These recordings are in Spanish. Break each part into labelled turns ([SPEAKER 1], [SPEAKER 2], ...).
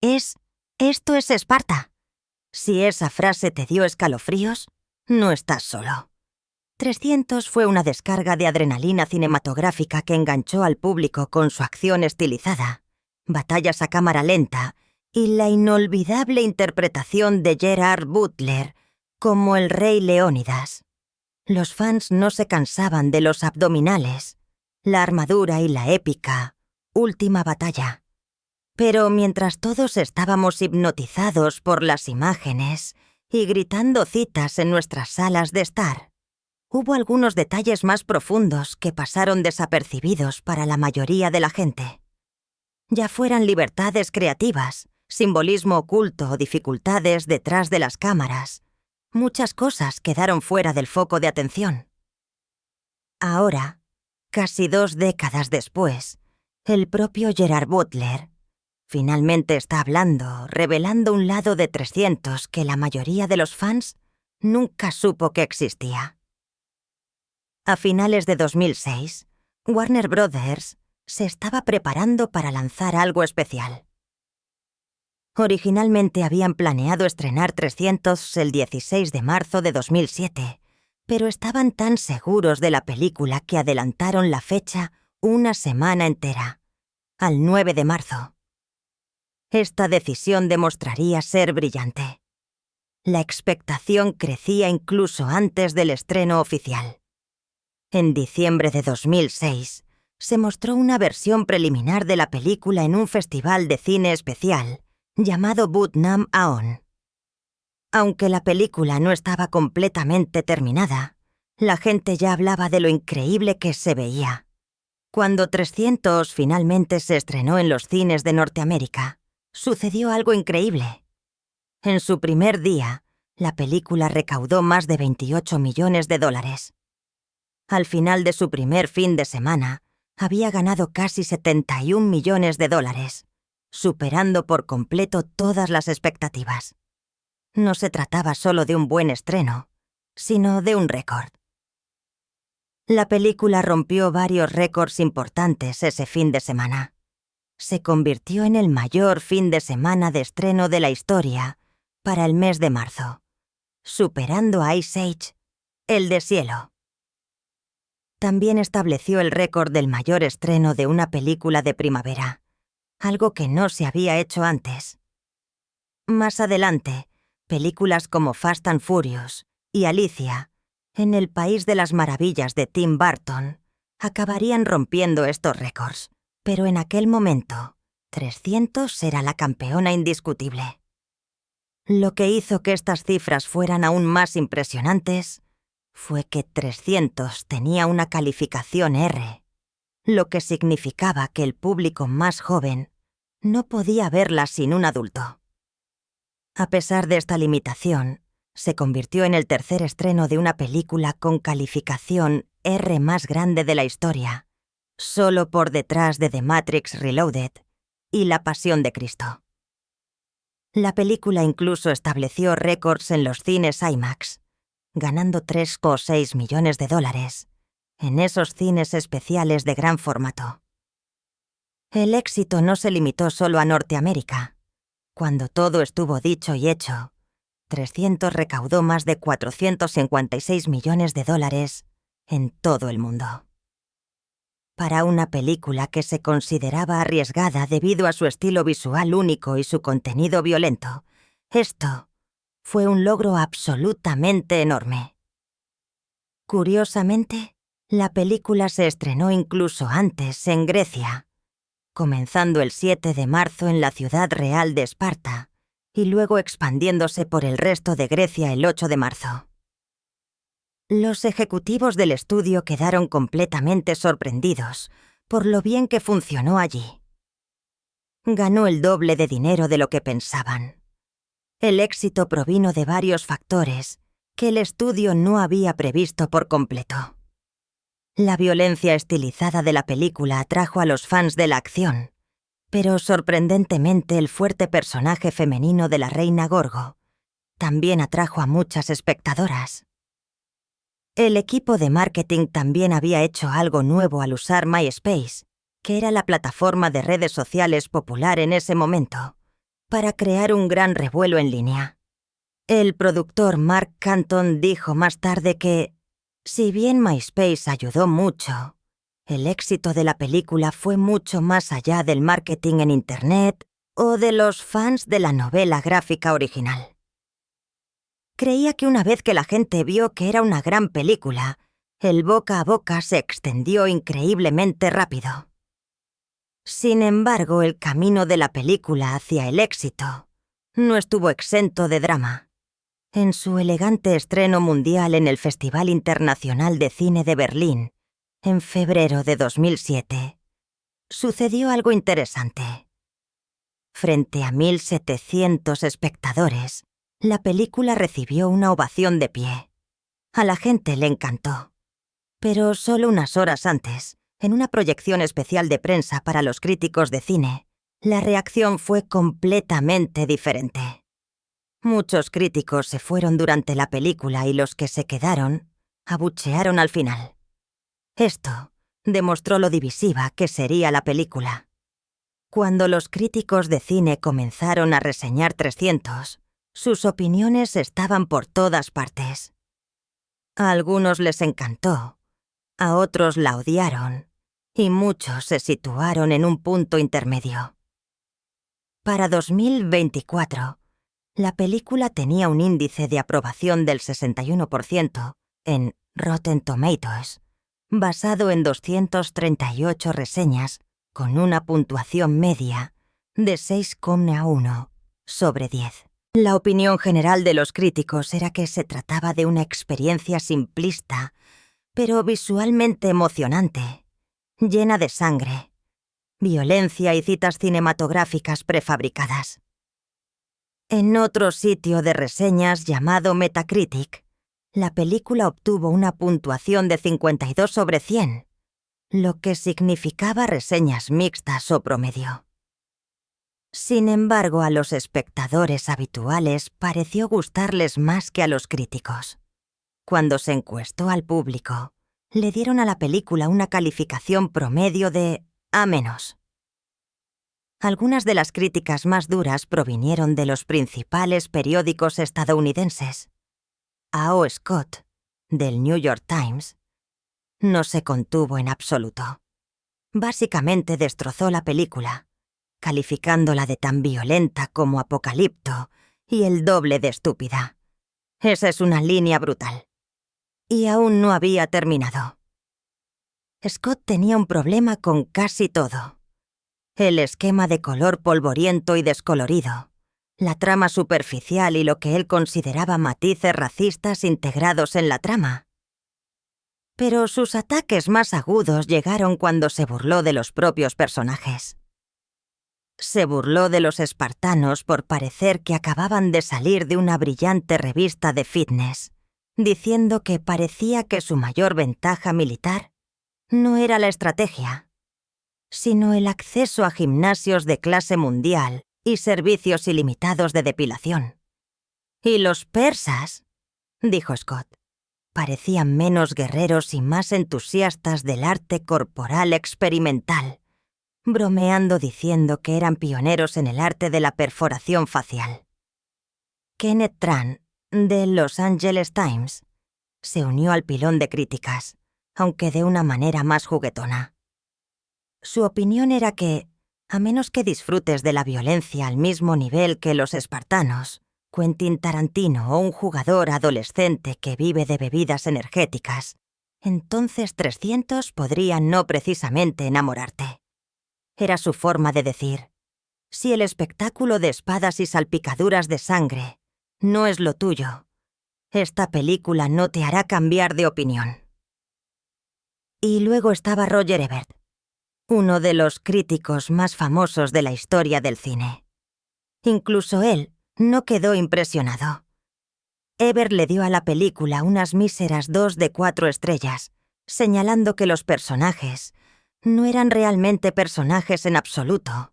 [SPEAKER 1] Esto es Esparta. Si esa frase te dio escalofríos, no estás solo. 300 fue una descarga de adrenalina cinematográfica que enganchó al público con su acción estilizada, batallas a cámara lenta y la inolvidable interpretación de Gerard Butler como el rey Leónidas. Los fans no se cansaban de los abdominales, la armadura y la épica última batalla. Pero mientras todos estábamos hipnotizados por las imágenes y gritando citas en nuestras salas de estar, hubo algunos detalles más profundos que pasaron desapercibidos para la mayoría de la gente. Ya fueran libertades creativas, simbolismo oculto o dificultades detrás de las cámaras, muchas cosas quedaron fuera del foco de atención. Ahora, casi 2 décadas después, el propio Gerard Butler finalmente está hablando, revelando un lado de 300 que la mayoría de los fans nunca supo que existía. A finales de 2006, Warner Brothers se estaba preparando para lanzar algo especial. Originalmente habían planeado estrenar 300 el 16 de marzo de 2007, pero estaban tan seguros de la película que adelantaron la fecha una semana entera, al 9 de marzo. Esta decisión demostraría ser brillante. La expectación crecía incluso antes del estreno oficial. En diciembre de 2006, se mostró una versión preliminar de la película en un festival de cine especial llamado Butnam Aon. Aunque la película no estaba completamente terminada, la gente ya hablaba de lo increíble que se veía. Cuando 300 finalmente se estrenó en los cines de Norteamérica, sucedió algo increíble. En su primer día, la película recaudó más de $28 millones. Al final de su primer fin de semana, había ganado casi $71 millones, superando por completo todas las expectativas. No se trataba solo de un buen estreno, sino de un récord. La película rompió varios récords importantes ese fin de semana. Se convirtió en el mayor fin de semana de estreno de la historia para el mes de marzo, superando a Ice Age, el deshielo. También estableció el récord del mayor estreno de una película de primavera, algo que no se había hecho antes. Más adelante, películas como Fast and Furious y Alicia, en el País de las Maravillas de Tim Burton, acabarían rompiendo estos récords. Pero en aquel momento, 300 era la campeona indiscutible. Lo que hizo que estas cifras fueran aún más impresionantes fue que 300 tenía una calificación R, lo que significaba que el público más joven no podía verla sin un adulto. A pesar de esta limitación, se convirtió en el tercer estreno de una película con calificación R más grande de la historia, solo por detrás de The Matrix Reloaded y La Pasión de Cristo. La película incluso estableció récords en los cines IMAX, ganando $3,6 millones en esos cines especiales de gran formato. El éxito no se limitó solo a Norteamérica. Cuando todo estuvo dicho y hecho, 300 recaudó más de $456 millones en todo el mundo. Para una película que se consideraba arriesgada debido a su estilo visual único y su contenido violento, esto fue un logro absolutamente enorme. Curiosamente, la película se estrenó incluso antes en Grecia, comenzando el 7 de marzo en la ciudad real de Esparta y luego expandiéndose por el resto de Grecia el 8 de marzo. Los ejecutivos del estudio quedaron completamente sorprendidos por lo bien que funcionó allí. Ganó el doble de dinero de lo que pensaban. El éxito provino de varios factores que el estudio no había previsto por completo. La violencia estilizada de la película atrajo a los fans de la acción, pero sorprendentemente el fuerte personaje femenino de la reina Gorgo también atrajo a muchas espectadoras. El equipo de marketing también había hecho algo nuevo al usar MySpace, que era la plataforma de redes sociales popular en ese momento, para crear un gran revuelo en línea. El productor Mark Canton dijo más tarde que, si bien MySpace ayudó mucho, el éxito de la película fue mucho más allá del marketing en Internet o de los fans de la novela gráfica original. Creía que una vez que la gente vio que era una gran película, el boca a boca se extendió increíblemente rápido. Sin embargo, el camino de la película hacia el éxito no estuvo exento de drama. En su elegante estreno mundial en el Festival Internacional de Cine de Berlín, en febrero de 2007, sucedió algo interesante. Frente a 1.700 espectadores, la película recibió una ovación de pie. A la gente le encantó. Pero solo unas horas antes, en una proyección especial de prensa para los críticos de cine, la reacción fue completamente diferente. Muchos críticos se fueron durante la película y los que se quedaron abuchearon al final. Esto demostró lo divisiva que sería la película. Cuando los críticos de cine comenzaron a reseñar 300, sus opiniones estaban por todas partes. A algunos les encantó, a otros la odiaron, y muchos se situaron en un punto intermedio. Para 2024, la película tenía un índice de aprobación del 61% en Rotten Tomatoes, basado en 238 reseñas con una puntuación media de 6,1 sobre 10. La opinión general de los críticos era que se trataba de una experiencia simplista, pero visualmente emocionante, llena de sangre, violencia y citas cinematográficas prefabricadas. En otro sitio de reseñas llamado Metacritic, la película obtuvo una puntuación de 52 sobre 100, lo que significaba reseñas mixtas o promedio. Sin embargo, a los espectadores habituales pareció gustarles más que a los críticos. Cuando se encuestó al público, le dieron a la película una calificación promedio de A-. Algunas de las críticas más duras provinieron de los principales periódicos estadounidenses. A.O. Scott, del New York Times, no se contuvo en absoluto. Básicamente destrozó la película, calificándola de tan violenta como Apocalipto y el doble de estúpida. Esa es una línea brutal. Y aún no había terminado. Scott tenía un problema con casi todo. El esquema de color polvoriento y descolorido, la trama superficial y lo que él consideraba matices racistas integrados en la trama. Pero sus ataques más agudos llegaron cuando se burló de los propios personajes. Se burló de los espartanos por parecer que acababan de salir de una brillante revista de fitness, diciendo que parecía que su mayor ventaja militar no era la estrategia, sino el acceso a gimnasios de clase mundial y servicios ilimitados de depilación. Y los persas, dijo Scott, parecían menos guerreros y más entusiastas del arte corporal experimental, bromeando diciendo que eran pioneros en el arte de la perforación facial. Kenneth Tran, de Los Angeles Times, se unió al pilón de críticas, aunque de una manera más juguetona. Su opinión era que, a menos que disfrutes de la violencia al mismo nivel que los espartanos, Quentin Tarantino o un jugador adolescente que vive de bebidas energéticas, entonces 300 podrían no precisamente enamorarte. Era su forma de decir, si el espectáculo de espadas y salpicaduras de sangre no es lo tuyo, esta película no te hará cambiar de opinión. Y luego estaba Roger Ebert, uno de los críticos más famosos de la historia del cine. Incluso él no quedó impresionado. Ebert le dio a la película unas míseras 2 de 4 estrellas, señalando que los personajes no eran realmente personajes en absoluto,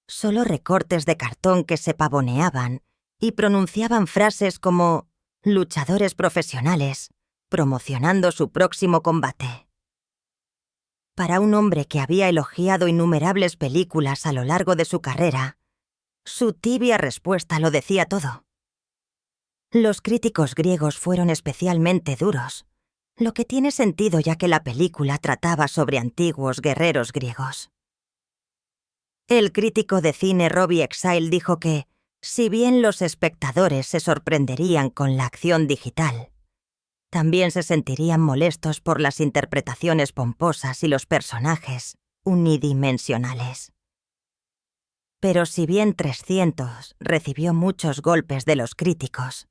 [SPEAKER 1] solo recortes de cartón que se pavoneaban y pronunciaban frases como luchadores profesionales, promocionando su próximo combate. Para un hombre que había elogiado innumerables películas a lo largo de su carrera, Su tibia respuesta lo decía todo. Los críticos griegos fueron especialmente duros, lo que tiene sentido ya que la película trataba sobre antiguos guerreros griegos. El crítico de cine Robbie Exile dijo que, si bien los espectadores se sorprenderían con la acción digital, también se sentirían molestos por las interpretaciones pomposas y los personajes unidimensionales. Pero si bien 300 recibió muchos golpes de los críticos,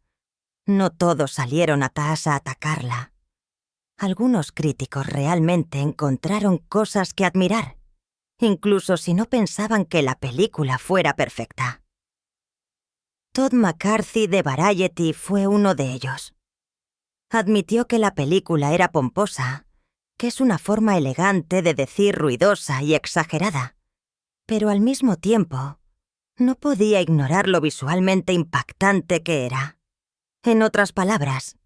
[SPEAKER 1] no todos salieron a casa a atacarla. Algunos críticos realmente encontraron cosas que admirar, incluso si no pensaban que la película fuera perfecta. Todd McCarthy de Variety fue uno de ellos. Admitió que la película era pomposa, que es una forma elegante de decir ruidosa y exagerada, pero al mismo tiempo no podía ignorar lo visualmente impactante que era. En otras palabras,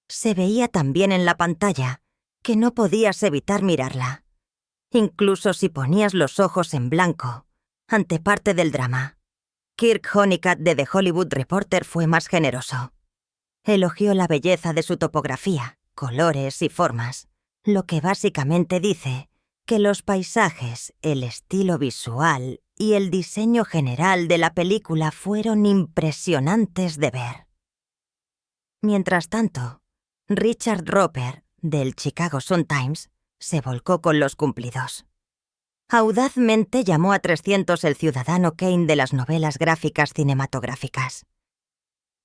[SPEAKER 1] se veía tan bien en la pantalla que no podías evitar mirarla, incluso si ponías los ojos en blanco ante parte del drama. Kirk Honeycutt de The Hollywood Reporter fue más generoso. Elogió la belleza de su topografía, colores y formas, lo que básicamente dice que los paisajes, el estilo visual y el diseño general de la película fueron impresionantes de ver. Mientras tanto, Richard Roeper, del Chicago Sun-Times, se volcó con los cumplidos. Audazmente llamó a 300 el Ciudadano Kane de las novelas gráficas cinematográficas.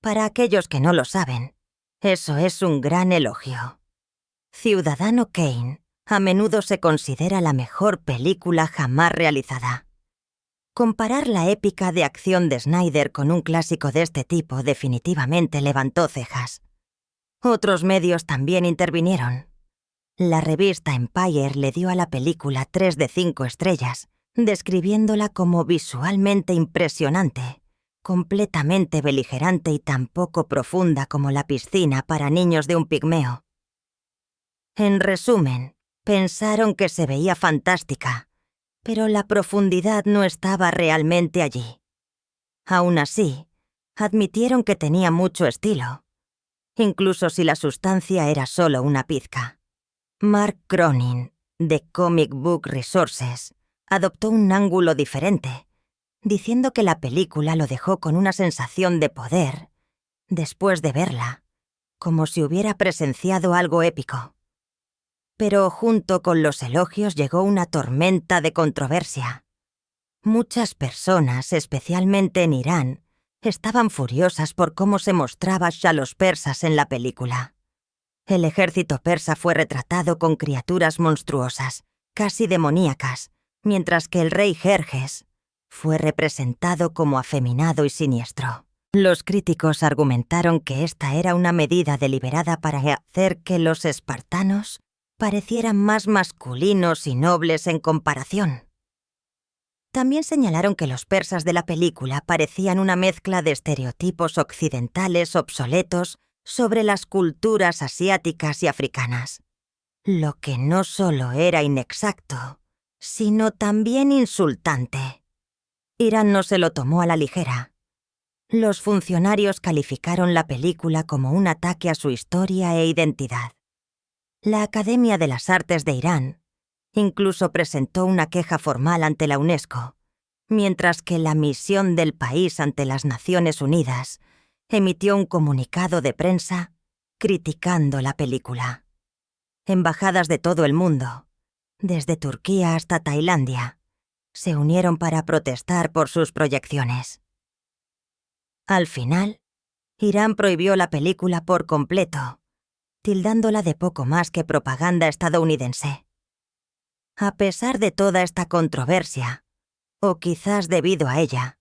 [SPEAKER 1] Para aquellos que no lo saben, eso es un gran elogio. Ciudadano Kane a menudo se considera la mejor película jamás realizada. Comparar la épica de acción de Snyder con un clásico de este tipo definitivamente levantó cejas. Otros medios también intervinieron. La revista Empire le dio a la película 3 de 5 estrellas, describiéndola como visualmente impresionante, completamente beligerante y tan poco profunda como la piscina para niños de un pigmeo. En resumen, pensaron que se veía fantástica, pero la profundidad no estaba realmente allí. Aún así, admitieron que tenía mucho estilo, incluso si la sustancia era solo una pizca. Mark Cronin, de Comic Book Resources, adoptó un ángulo diferente, diciendo que la película lo dejó con una sensación de poder después de verla, como si hubiera presenciado algo épico. Pero junto con los elogios llegó una tormenta de controversia. Muchas personas, especialmente en Irán, estaban furiosas por cómo se mostraba Shah los persas en la película. El ejército persa fue retratado con criaturas monstruosas, casi demoníacas, mientras que el rey Jerjes fue representado como afeminado y siniestro. Los críticos argumentaron que esta era una medida deliberada para hacer que los espartanos parecieran más masculinos y nobles en comparación. También señalaron que los persas de la película parecían una mezcla de estereotipos occidentales obsoletos sobre las culturas asiáticas y africanas, lo que no solo era inexacto, sino también insultante. Irán no se lo tomó a la ligera. Los funcionarios calificaron la película como un ataque a su historia e identidad. La Academia de las Artes de Irán incluso presentó una queja formal ante la UNESCO, mientras que la misión del país ante las Naciones Unidas emitió un comunicado de prensa criticando la película. Embajadas de todo el mundo, desde Turquía hasta Tailandia, se unieron para protestar por sus proyecciones. Al final, Irán prohibió la película por completo, tildándola de poco más que propaganda estadounidense. A pesar de toda esta controversia, o quizás debido a ella,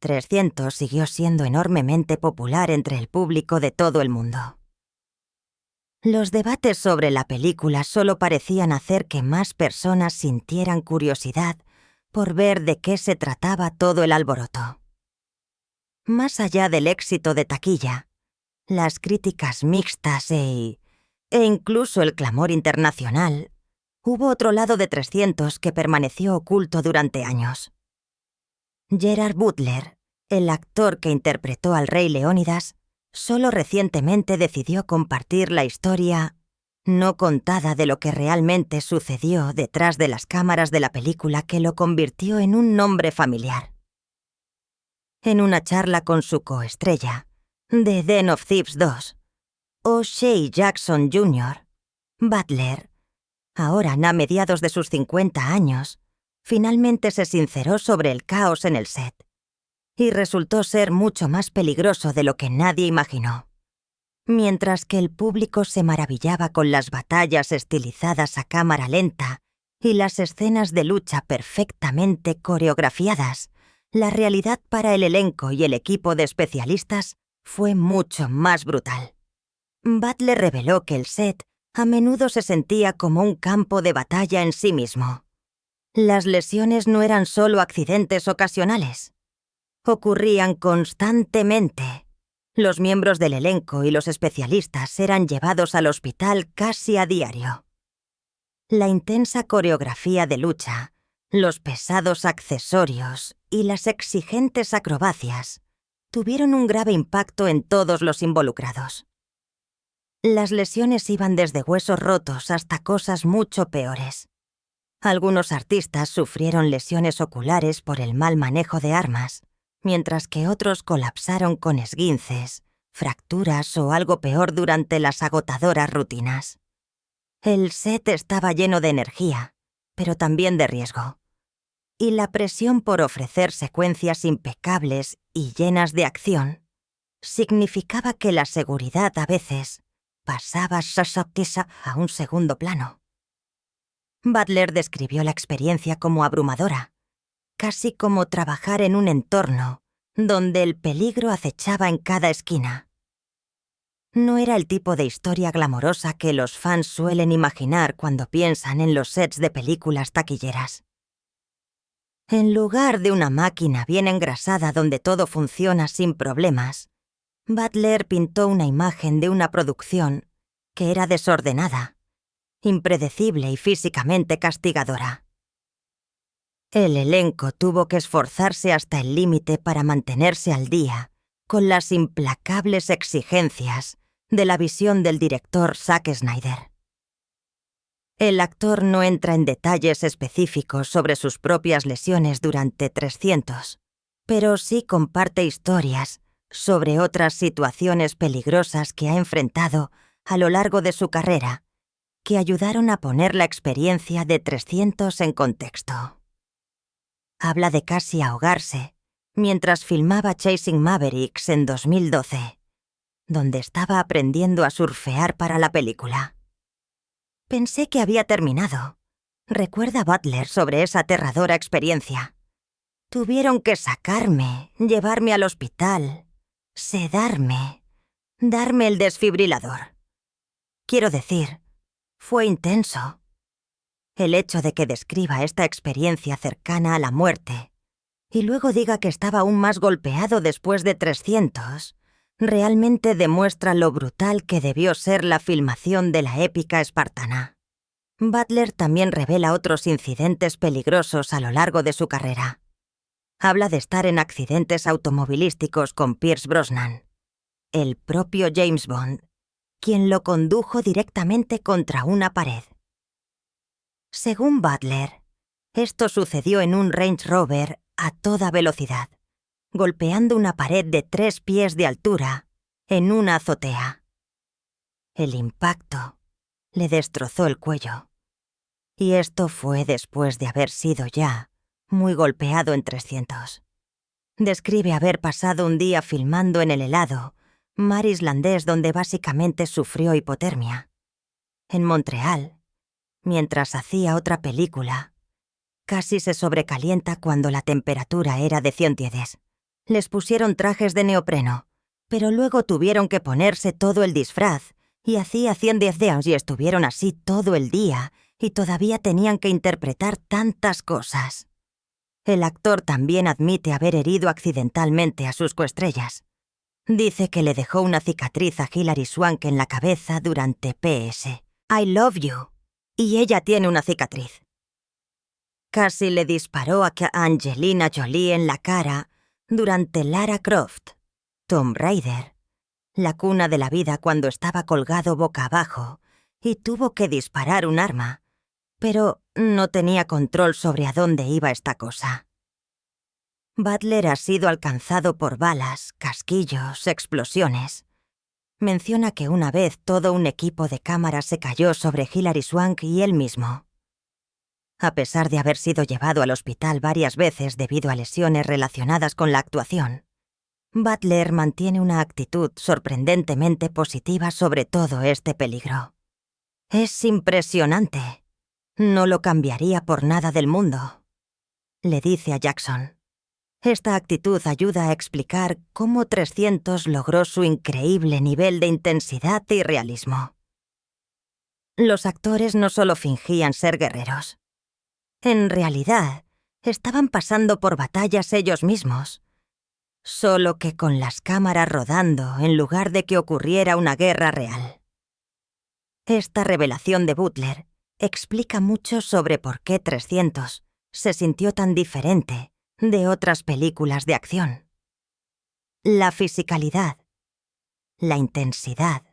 [SPEAKER 1] 300 siguió siendo enormemente popular entre el público de todo el mundo. Los debates sobre la película solo parecían hacer que más personas sintieran curiosidad por ver de qué se trataba todo el alboroto. Más allá del éxito de taquilla, las críticas mixtas e incluso el clamor internacional, hubo otro lado de 300 que permaneció oculto durante años. Gerard Butler, El actor que interpretó al rey Leónidas solo recientemente decidió compartir la historia no contada de lo que realmente sucedió detrás de las cámaras de la película que lo convirtió en un nombre familiar. En una charla con su coestrella, de Den of Thieves 2, O'Shea Jackson Jr., Butler, ahora a mediados de sus 50 años, finalmente se sinceró sobre el caos en el set, y resultó ser mucho más peligroso de lo que nadie imaginó. Mientras que el público se maravillaba con las batallas estilizadas a cámara lenta y las escenas de lucha perfectamente coreografiadas, la realidad para el elenco y el equipo de especialistas fue mucho más brutal. Butler reveló que el set a menudo se sentía como un campo de batalla en sí mismo. Las lesiones no eran solo accidentes ocasionales. Ocurrían constantemente. Los miembros del elenco y los especialistas eran llevados al hospital casi a diario. La intensa coreografía de lucha, los pesados accesorios y las exigentes acrobacias tuvieron un grave impacto en todos los involucrados. Las lesiones iban desde huesos rotos hasta cosas mucho peores. Algunos artistas sufrieron lesiones oculares por el mal manejo de armas, mientras que otros colapsaron con esguinces, fracturas o algo peor durante las agotadoras rutinas. El set estaba lleno de energía, pero también de riesgo. Y la presión por ofrecer secuencias impecables y llenas de acción significaba que la seguridad a veces pasaba a un segundo plano. Butler describió la experiencia como abrumadora, casi como trabajar en un entorno donde el peligro acechaba en cada esquina. No era el tipo de historia glamorosa que los fans suelen imaginar cuando piensan en los sets de películas taquilleras. En lugar de una máquina bien engrasada donde todo funciona sin problemas, Butler pintó una imagen de una producción que era desordenada, impredecible y físicamente castigadora. El elenco tuvo que esforzarse hasta el límite para mantenerse al día con las implacables exigencias de la visión del director Zack Snyder. El actor no entra en detalles específicos sobre sus propias lesiones durante 300, pero sí comparte historias sobre otras situaciones peligrosas que ha enfrentado a lo largo de su carrera, que ayudaron a poner la experiencia de 300 en contexto. Habla de casi ahogarse mientras filmaba Chasing Mavericks en 2012, donde estaba aprendiendo a surfear para la película. Pensé que había terminado. Recuerda Butler sobre esa aterradora experiencia. Tuvieron que sacarme, llevarme al hospital, sedarme, darme el desfibrilador. Quiero decir, fue intenso. El hecho de que describa esta experiencia cercana a la muerte y luego diga que estaba aún más golpeado después de 300, realmente demuestra lo brutal que debió ser la filmación de la épica espartana. Butler también revela otros incidentes peligrosos a lo largo de su carrera. Habla de estar en accidentes automovilísticos con Pierce Brosnan, el propio James Bond, quien lo condujo directamente contra una pared. Según Butler, esto sucedió en un Range Rover a toda velocidad, golpeando una pared de 3 pies de altura en una azotea. El impacto le destrozó el cuello. Y esto fue después de haber sido ya muy golpeado en 300. Describe haber pasado un día filmando en el helado mar islandés donde básicamente sufrió hipotermia. En Montreal, mientras hacía otra película, casi se sobrecalienta cuando la temperatura era de 110. Les pusieron trajes de neopreno, pero luego tuvieron que ponerse todo el disfraz y hacía 110 grados y estuvieron así todo el día y todavía tenían que interpretar tantas cosas. El actor también admite haber herido accidentalmente a sus coestrellas. Dice que le dejó una cicatriz a Hilary Swank en la cabeza durante PS I Love You, y ella tiene una cicatriz. Casi le disparó a Angelina Jolie en la cara durante Lara Croft, Tomb Raider, la cuna de la vida cuando estaba colgado boca abajo y tuvo que disparar un arma, pero no tenía control sobre a dónde iba esta cosa. Butler ha sido alcanzado por balas, casquillos, explosiones. Menciona que una vez todo un equipo de cámaras se cayó sobre Hilary Swank y él mismo. A pesar de haber sido llevado al hospital varias veces debido a lesiones relacionadas con la actuación, Butler mantiene una actitud sorprendentemente positiva sobre todo este peligro. Es impresionante. No lo cambiaría por nada del mundo, le dice a Jackson. Esta actitud ayuda a explicar cómo 300 logró su increíble nivel de intensidad y realismo. Los actores no solo fingían ser guerreros. En realidad, estaban pasando por batallas ellos mismos, solo que con las cámaras rodando en lugar de que ocurriera una guerra real. Esta revelación de Butler explica mucho sobre por qué 300 se sintió tan diferente de otras películas de acción. La fisicalidad, la intensidad,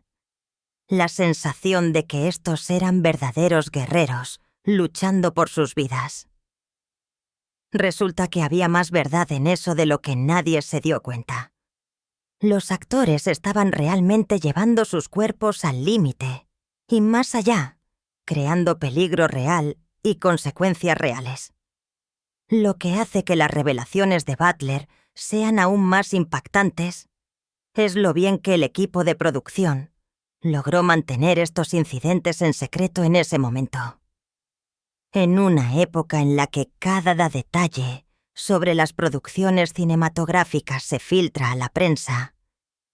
[SPEAKER 1] la sensación de que estos eran verdaderos guerreros luchando por sus vidas. Resulta que había más verdad en eso de lo que nadie se dio cuenta. Los actores estaban realmente llevando sus cuerpos al límite y más allá, creando peligro real y consecuencias reales. Lo que hace que las revelaciones de Butler sean aún más impactantes es lo bien que el equipo de producción logró mantener estos incidentes en secreto en ese momento. En una época en la que cada detalle sobre las producciones cinematográficas se filtra a la prensa,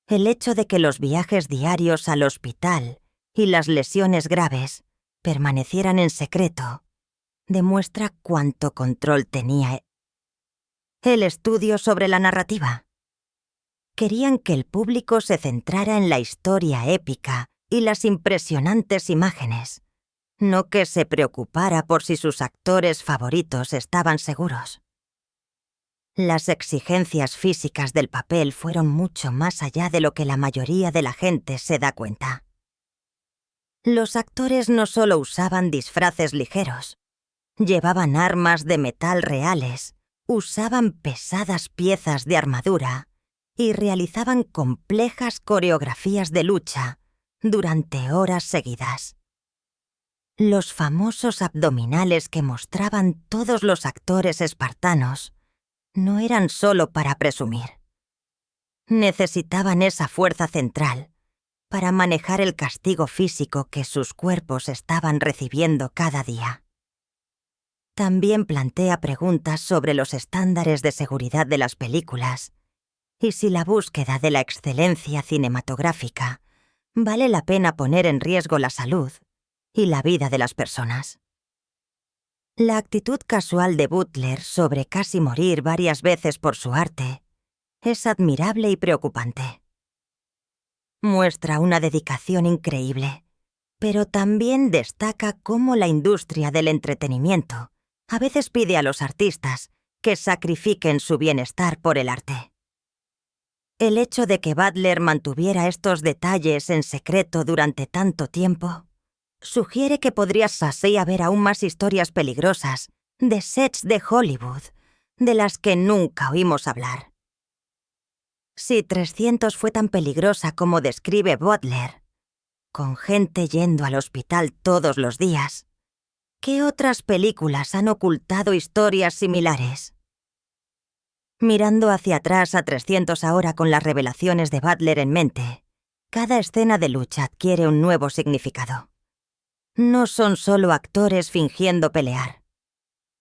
[SPEAKER 1] el hecho de que los viajes diarios al hospital y las lesiones graves permanecieran en secreto demuestra cuánto control tenía el estudio sobre la narrativa. Querían que el público se centrara en la historia épica y las impresionantes imágenes, no que se preocupara por si sus actores favoritos estaban seguros. Las exigencias físicas del papel fueron mucho más allá de lo que la mayoría de la gente se da cuenta. Los actores no solo usaban disfraces ligeros, llevaban armas de metal reales, usaban pesadas piezas de armadura y realizaban complejas coreografías de lucha durante horas seguidas. Los famosos abdominales que mostraban todos los actores espartanos no eran solo para presumir. Necesitaban esa fuerza central para manejar el castigo físico que sus cuerpos estaban recibiendo cada día. También plantea preguntas sobre los estándares de seguridad de las películas y si la búsqueda de la excelencia cinematográfica vale la pena poner en riesgo la salud y la vida de las personas. La actitud casual de Butler sobre casi morir varias veces por su arte es admirable y preocupante. Muestra una dedicación increíble, pero también destaca cómo la industria del entretenimiento a veces pide a los artistas que sacrifiquen su bienestar por el arte. El hecho de que Butler mantuviera estos detalles en secreto durante tanto tiempo sugiere que podrías así haber aún más historias peligrosas de sets de Hollywood de las que nunca oímos hablar. Si 300 fue tan peligrosa como describe Butler, con gente yendo al hospital todos los días, ¿qué otras películas han ocultado historias similares? Mirando hacia atrás a 300 ahora con las revelaciones de Butler en mente, cada escena de lucha adquiere un nuevo significado. No son solo actores fingiendo pelear.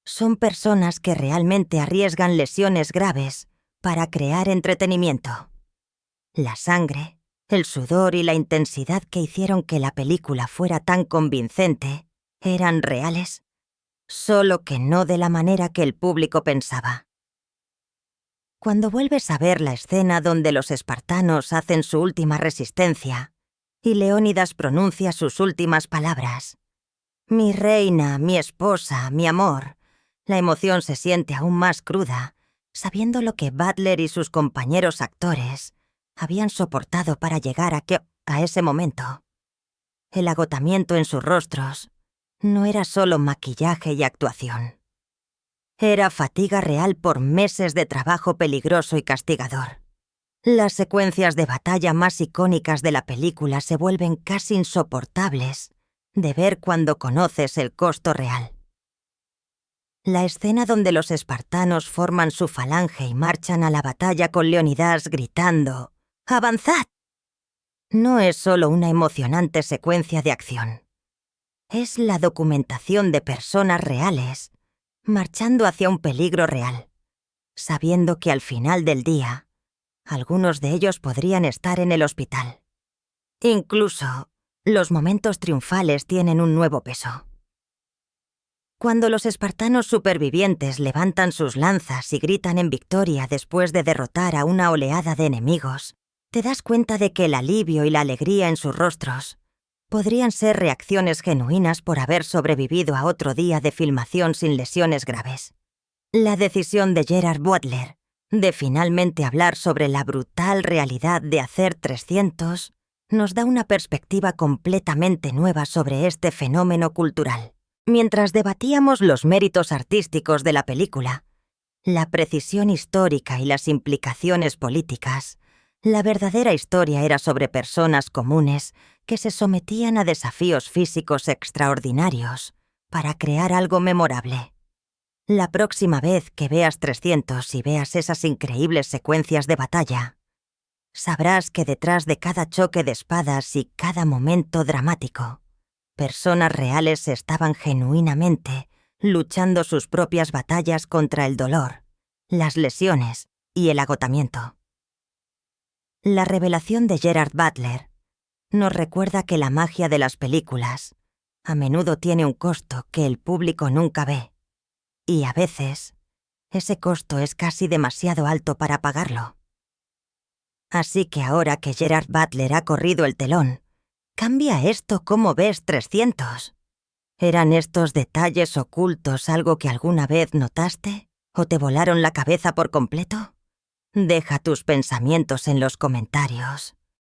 [SPEAKER 1] Son personas que realmente arriesgan lesiones graves para crear entretenimiento. La sangre, el sudor y la intensidad que hicieron que la película fuera tan convincente eran reales, solo que no de la manera que el público pensaba. Cuando vuelves a ver la escena donde los espartanos hacen su última resistencia y Leónidas pronuncia sus últimas palabras, «Mi reina, mi esposa, mi amor», la emoción se siente aún más cruda sabiendo lo que Butler y sus compañeros actores habían soportado para llegar a ese momento. El agotamiento en sus rostros no era solo maquillaje y actuación. Era fatiga real por meses de trabajo peligroso y castigador. Las secuencias de batalla más icónicas de la película se vuelven casi insoportables de ver cuando conoces el costo real. La escena donde los espartanos forman su falange y marchan a la batalla con Leonidas gritando «¡Avanzad!» no es solo una emocionante secuencia de acción. Es la documentación de personas reales marchando hacia un peligro real, sabiendo que al final del día, algunos de ellos podrían estar en el hospital. Incluso, los momentos triunfales tienen un nuevo peso. Cuando los espartanos supervivientes levantan sus lanzas y gritan en victoria después de derrotar a una oleada de enemigos, te das cuenta de que el alivio y la alegría en sus rostros podrían ser reacciones genuinas por haber sobrevivido a otro día de filmación sin lesiones graves. La decisión de Gerard Butler de finalmente hablar sobre la brutal realidad de hacer 300 nos da una perspectiva completamente nueva sobre este fenómeno cultural. Mientras debatíamos los méritos artísticos de la película, la precisión histórica y las implicaciones políticas, la verdadera historia era sobre personas comunes que se sometían a desafíos físicos extraordinarios para crear algo memorable. La próxima vez que veas 300 y veas esas increíbles secuencias de batalla, sabrás que detrás de cada choque de espadas y cada momento dramático, personas reales estaban genuinamente luchando sus propias batallas contra el dolor, las lesiones y el agotamiento. La revelación de Gerard Butler nos recuerda que la magia de las películas a menudo tiene un costo que el público nunca ve, y a veces ese costo es casi demasiado alto para pagarlo. Así que ahora que Gerard Butler ha corrido el telón, ¿cambia esto cómo ves 300? ¿Eran estos detalles ocultos algo que alguna vez notaste o te volaron la cabeza por completo? Deja tus pensamientos en los comentarios.